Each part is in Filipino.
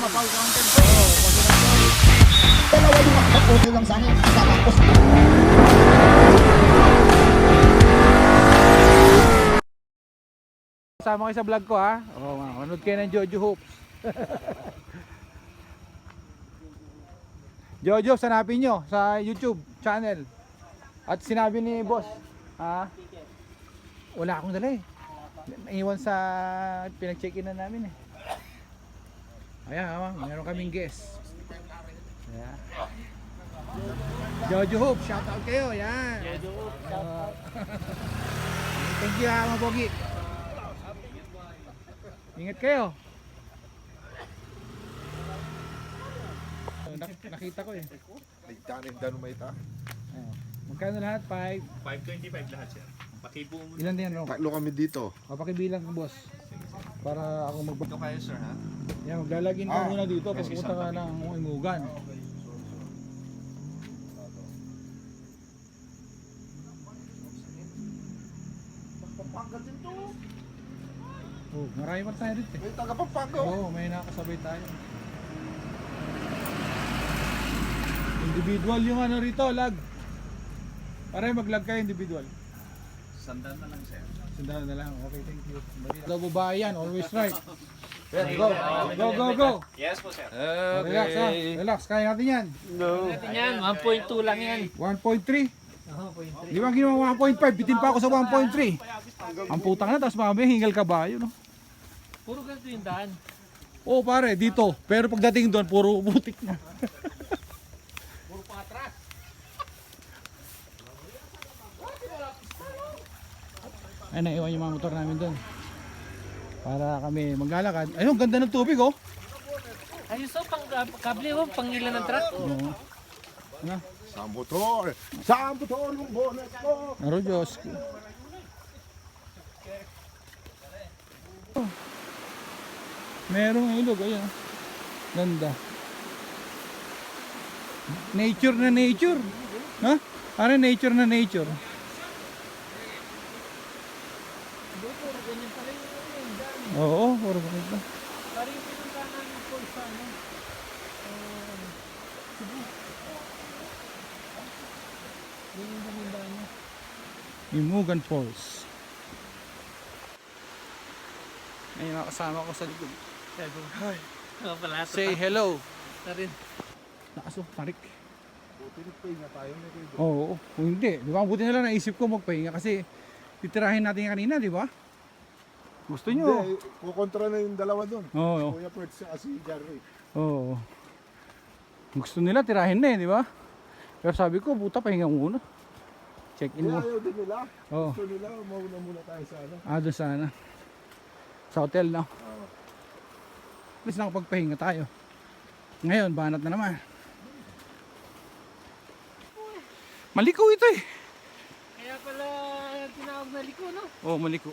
Kapag content ko. Dalawa yung okay lang sa akin. Tapos Kasama kayo sa vlog ko ha. Manood kayo ng Jojo Hoops. Jojo, hanapin nyo sa YouTube channel. At sinabi ni boss, wala akong dala eh. Naiwan sa pinag-check-in na namin eh. Ayan, meron kaming guest. Ayan. Jojo Hoops, shout out kayo. Ayan. Jojo Hoops, shout out. Thank you ha mga pogi. Ingat kayo. Nakita ko eh. Nagtanim dano may ta. Magkano lahat? 525 lahat siya. Pakibo mo. Ilan din ano? Tatlo kami dito. Papakibilang ko boss. Para ako Ito kayo sir ha? Yan, maglalagin ka muna dito pag pumunta ka ng Imugan. Pampanga din to. Oh, marami pa tayo dito eh. May taga Pampanga. Oo, may nakasabay tayo. Individual yung ano rito, lag. Pare, mag-lag kayo individual. Sandan na lang sir. Sandaan na lang. Okay, thank you. Daw babae yan, always right. Let's go. Go, go, go. Yes po sir. Relax ha. Relax, kaya natin yan. Natin yan, 1.2 lang yan. 1.3. Di ba ginawa 1.5? Bitin pa ako sa 1.3. Ang putang na, tapos mamaya hingal kabayo, no? Puro ganito yung daan. Oo pare, dito. Pero pagdating doon, puro butik na. Puro patras. Ay, naiwan yung mga motor namin doon. Para kami maglalakad. Ayun, ganda ng tubig oh. Ayos o, kable o, pangilan ng truck. Oo. Ano? Sa motor. Sa motor yung bonus ko. Naro Diyos. Oh. Merong ilog, ayun. Ganda. Nature na nature. Ha? Ano nature na nature? Oo, puro ganito. Parang yung pinunta namin po sa ano. Yun yung buminda niya. Imugan Falls. Ay, nakasama ko sa likod. Hi. Oo pala. Say hello. Na rin. Nakaso, tarik. Buti nagpahinga tayo na kayo. Oo, kung hindi. Di ba? Buti na lang naisip ko magpahinga kasi titirahin natin yung kanina, di ba? Gusto nyo? Hindi, kukontra na yung dalawa doon. Oo. Kuya Perts at si Jerry. Oo. Gusto nila tirahin na eh, di ba? Pero sabi ko, buta pahinga muna. Check in Hindi, mo. ayaw din nila. Oo. Gusto nila, mauna muna tayo sa ano. Doon sana. Sa hotel na. At least nakapagpahinga tayo. Ngayon, banat na naman. Maliko ito eh. Kaya pala tinawag na liko, no? Oo, maliko.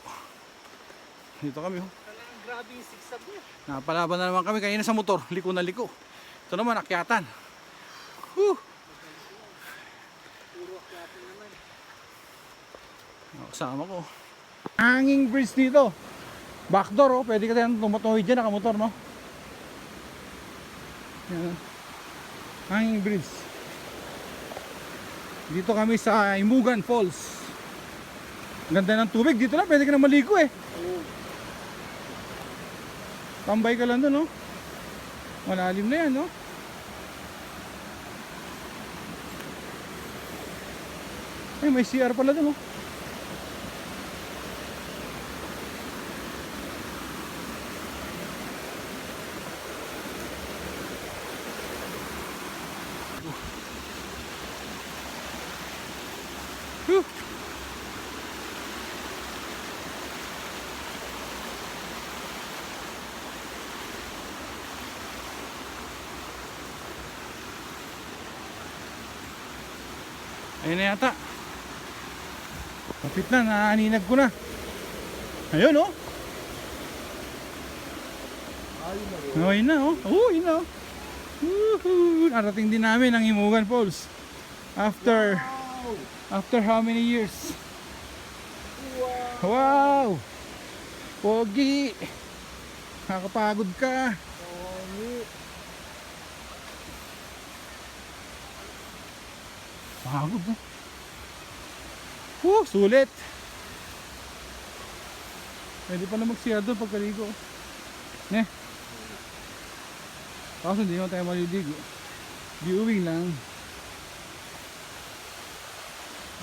Dito kami oh. Talagang grabe yung sigsag niya. Napalaban na naman kami kanina sa motor. Liko na liko. Ito naman, akyatan. Whew. Puro akyatan naman. Kasama ko. Hanging bridge dito. Backdoor oh. Pwede ka tayo tumatuloy dyan nakamotor no. Yan. Hanging bridge. Dito kami sa Imugan Falls. Ganda ng tubig. Dito na pwede ka na maligo eh. Tambay ka lang doon no. Malalim na yan no. Ay, may CR pala doon oh. Whew. Ayun na yata. Kapit na, naaninag ko na. Ayun oh. Ayun na oh. Oh, yun na oh. Woohoo! Narating din namin ang Imugan Falls. After how many years? Wow! Pogi! Nakakapagod ka. Nakakapagod na. Sulit. Pwede pala mag-CR doon pagkaligo. Ne? Kaso hindi naman tayo maliligo. Viewing lang.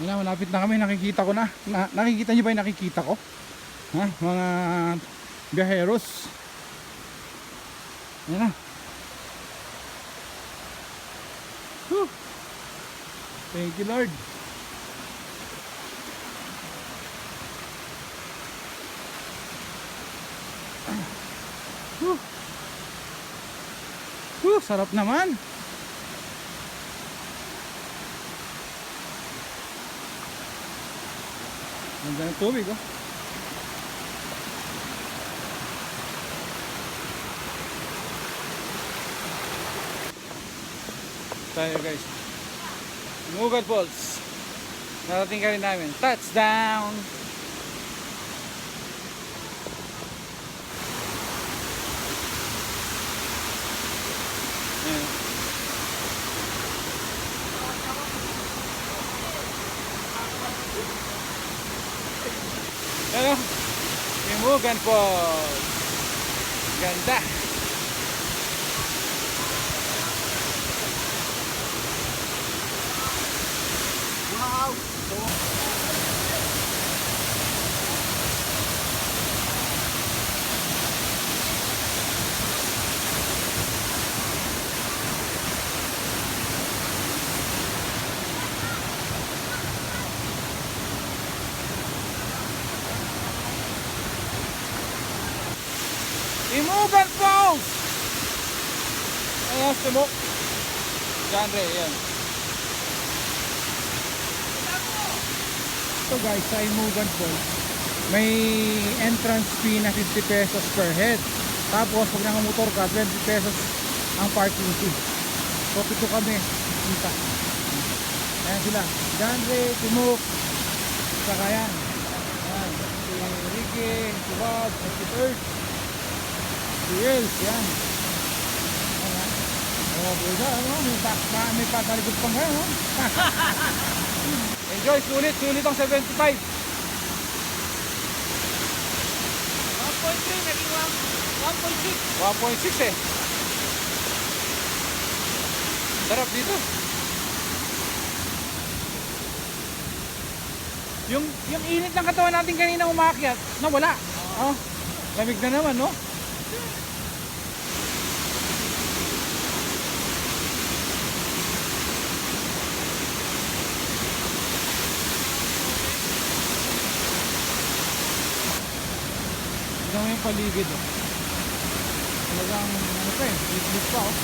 Wala, malapit na kami. Nakikita ko na. Nakikita nyo ba yung nakikita ko? Ha? Mga biyaheros. Ayan na. Whew. Thank you, Lord. Sarap naman. Ganda ng tubig, oh. Tayo guys, Mugat Falls. Narating ka rin namin. Touchdown! Ayan. Ano? Mugat Falls. Ganda. Mugat Falls! Ayan, sumok. Genre, yan. So guys, sa Mugat Falls, may entrance fee na 50 pesos per head. Tapos, pag nangamotor ka, 20 pesos ang parking fee. So, pito kami. Kita. Ayan sila. Genre, Timok. Saka yan. Ayan. Si Ricky, si Bob, si Earth. Yes, yan. Oh, buda, ano? May patalikod pang kayo, no? Enjoy, sulit ang 75. 1.3, naging 1.6. 1.6 eh. Sarap dito. Yung init ng katawan natin kanina umakyat, nawala. Oh, lamig na naman, no? Tignan mo yung paligid, oh. Talagang ano pa eh, liit pa, oh.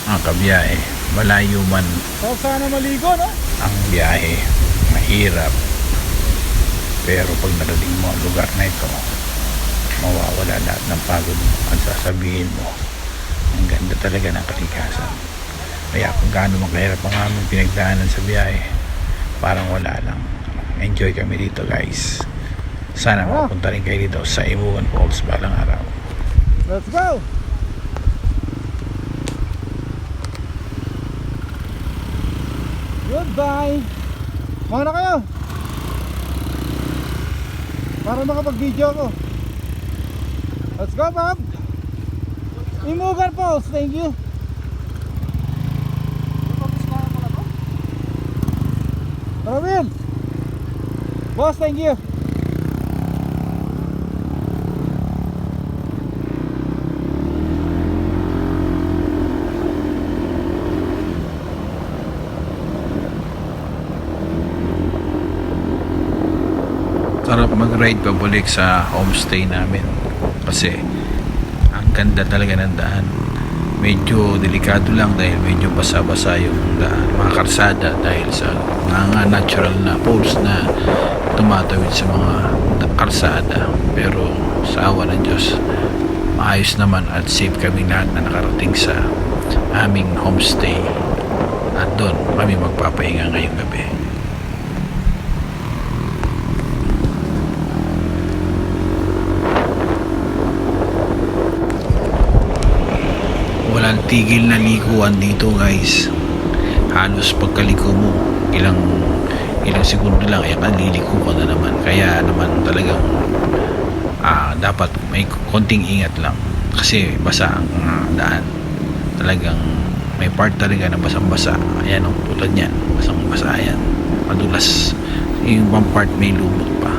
Ang kabiyahe, malayo man So sana maligo, no? ang biyahe, mahirap, pero pag narating mo ang lugar na ito, mawawala lahat ng pagod mo at sasabihin mo ang ganda talaga ng kalikasan. Kaya kung gaano magkahirap ang aming pinagdaanan sa biyahe, parang wala lang. Enjoy kami dito guys. Sana makapunta rin kayo dito sa Imugan Falls balang araw. Let's go! Goodbye! Mga na kayo! Para makapag-video ako. Let's go, Bob! Imugan Falls, thank you! Robin! Boss, thank you! Sarap mag-ride pabalik sa homestay namin kasi ang ganda talaga ng daan. medyo delikado lang dahil medyo basa-basa yung mga karsada dahil sa mga natural na poles na tumatawid sa mga karsada. Pero sa awa ng Diyos, maayos naman at safe kami lahat na nakarating sa aming homestay at doon kami magpapahinga ngayong gabi. Walang tigil na likuan dito guys. Halos pagkaliko mo ilang segundo lang ay liliko ka na naman. Kaya naman talagang dapat may konting ingat lang kasi basa ang daan. Talagang may part talaga na basang-basa. Ayan o, tulad yan, basang-basa yan, madulas. Yung ibang part may lumot pa.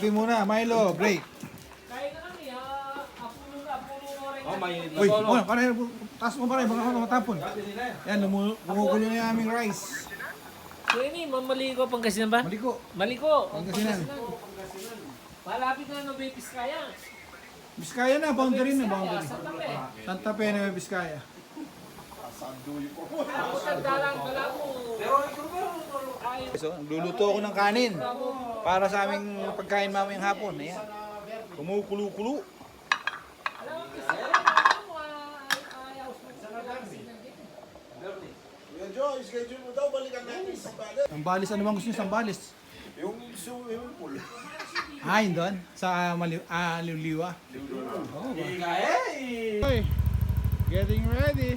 Kape muna, Milo, break. Kaya na kami, apulo mo rin. Uy, pare, taas mo pare, baka matapon. Yan, gumugulo na yung aming rice. So ini, Maliko, Pangasinan ba? Maliko, Maliko. Pangasinan. Malapit na no Bepis kaya. Biskaya na, boundary na, boundary. Santa Fe. Santa Fe na may Biskaya. Ako nagdalang kala mo. So, nagluluto ako ng kanin para sa aming pagkain mamayang hapon. Ayan. Kumukulo-kulo. Alam mo, kasi ayaw Kuya Joe, schedule mo daw, balikan natin sa balit. Sambalis, ano bang gusto niyo sambalis? Yung swimming pool. Ah, yun doon? Sa Liuliwa? Oo ba? Hey! Getting ready.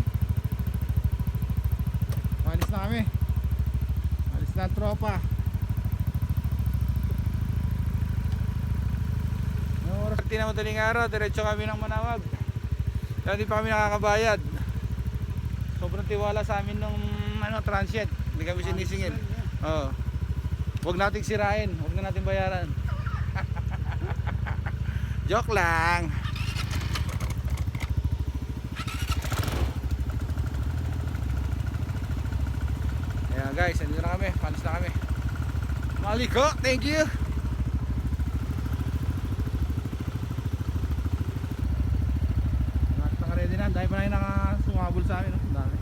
Malis na kami. Malis na ang tropa. Noong oras na madaling araw, diretso kami ng Manawag. Kaya hindi pa kami nakakabayad. Sobrang tiwala sa amin nung transient. Hindi kami sinisingil. Oo. Huwag nating sirain, huwag na natin bayaran. Joke lang. Ayan guys, andito na kami, panis na kami. Maliko, thank you. Naka-ready na, dahil pa na yung nakasumabol sa amin. Dami.